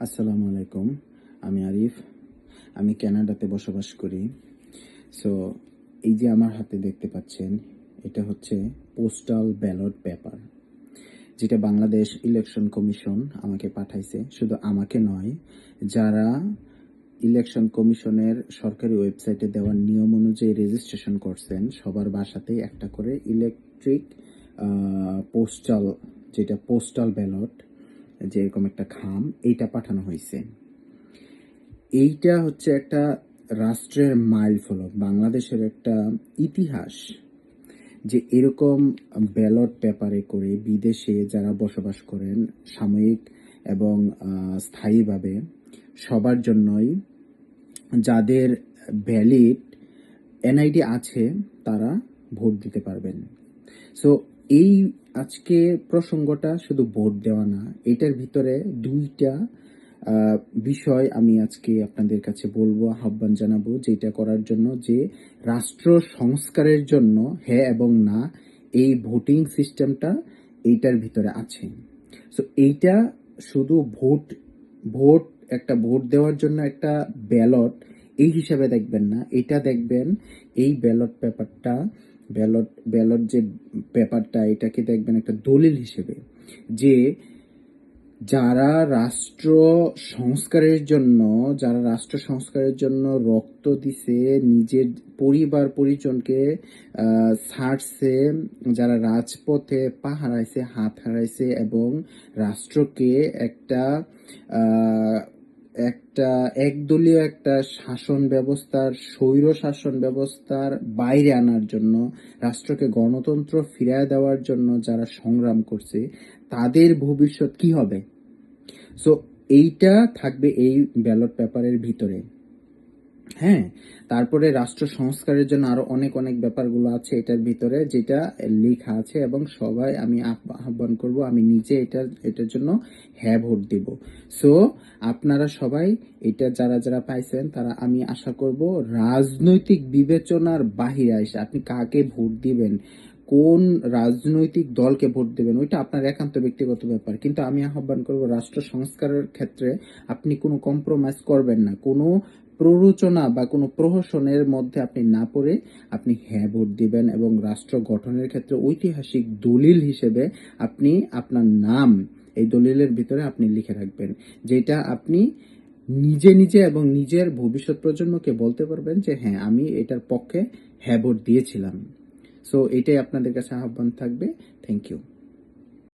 আসসালামু আলাইকুম। আমি আরিফ। আমি কানাডাতে বসবাস করি। সো এই যে আমার হাতে দেখতে পাচ্ছেন, এটা হচ্ছে পোস্টাল ব্যালট পেপার, যেটা বাংলাদেশ ইলেকশন কমিশন আমাকে পাঠাইছে। শুধু আমাকে নয়, যারা ইলেকশন কমিশনের সরকারি ওয়েবসাইটে দেওয়া নিয়ম অনুযায়ী রেজিস্ট্রেশন করছেন, সবার বাসাতেই একটা করে ইলেকট্রিক পোস্টাল, যেটা পোস্টাল ব্যালট, যেরকম একটা খাম, এইটা পাঠানো হয়েছে। এইটা হচ্ছে একটা রাষ্ট্রের মাইল ফলক, বাংলাদেশের একটা ইতিহাস, যে এরকম ব্যালট পেপারে করে বিদেশে যারা বসবাস করেন সাময়িক এবং স্থায়ীভাবে, সবার জন্যই, যাদের ভ্যালিড এনআইডি আছে, তারা ভোট দিতে পারবেন। সো এই আজকে প্রসঙ্গটা শুধু ভোট দেওয়া না, এটার ভিতরে দুইটা বিষয় আমি আজকে আপনাদের কাছে বলবো, আহ্বান জানাবো, যেটা করার জন্য, যে রাষ্ট্র সংস্কারের জন্য হ্যাঁ এবং না, এই ভোটিং সিস্টেমটা এইটার ভিতরে আছে। সো এইটা শুধু ভোট ভোট একটা ভোট দেওয়ার জন্য একটা ব্যালট এই হিসাবে দেখবেন না, এটা দেখবেন এই ব্যালট যে পেপারটা, এটাকে দেখবেন একটা দলিল হিসেবে, যে যারা রাষ্ট্র সংস্কারের জন্য রক্ত দিছে, নিজের পরিবার পরিজনকে ছাড়ছে, যারা রাজপথে পা হারাইছে, হাত হারাইছে, এবং রাষ্ট্রকে একটা আহ, একটা একদলীয় একটা শাসন ব্যবস্থার, স্বৈর শাসন ব্যবস্থার বাইরে আনার জন্য, রাষ্ট্রকে গণতন্ত্র ফিরিয়ে দেওয়ার জন্য যারা সংগ্রাম করছে, তাদের ভবিষ্যৎ কি হবে। সো এইটা থাকবে এই ব্যালট পেপারের ভিতরে। হ্যাঁ, তারপরে রাষ্ট্র সংস্কারের জন্য আরো অনেক অনেক ব্যাপারগুলো আছে এটার ভিতরে, যেটা লেখা আছে, এবং সবাই আমি আহ্বান করব, আমি নিজে এটার জন্য হ্যাঁ ভোট দিব। সো আপনারা সবাই এটা যারা যারা পাইছেন, তারা, আমি আশা করব, রাজনৈতিক বিবেচনার বাহিরে এসে আপনি কাকে ভোট দিবেন, কোন রাজনৈতিক দলকে ভোট দেবেন, ওইটা আপনার একান্ত ব্যক্তিগত ব্যাপার, কিন্তু আমি আহ্বান করব রাষ্ট্র সংস্কারের ক্ষেত্রে আপনি কোনো কম্প্রোমাইজ করবেন না, কোনো প্ররোচনা বা কোনো প্রহসনের মধ্যে আপনি না পড়ে আপনি হ্যাঁ ভোট দিবেন, এবং রাষ্ট্র গঠনের ক্ষেত্রে ঐতিহাসিক দলিল হিসেবে আপনি আপনার নাম এই দলিলের ভিতরে আপনি লিখে রাখবেন, যেটা আপনি নিজে নিজে এবং নিজের ভবিষ্যৎ প্রজন্মকে বলতে পারবেন যে হ্যাঁ, আমি এটার পক্ষে হ্যাঁ ভোট দিয়েছিলাম। সো এটাই আপনাদের কাছে আহ্বান থাকবে। Thank you.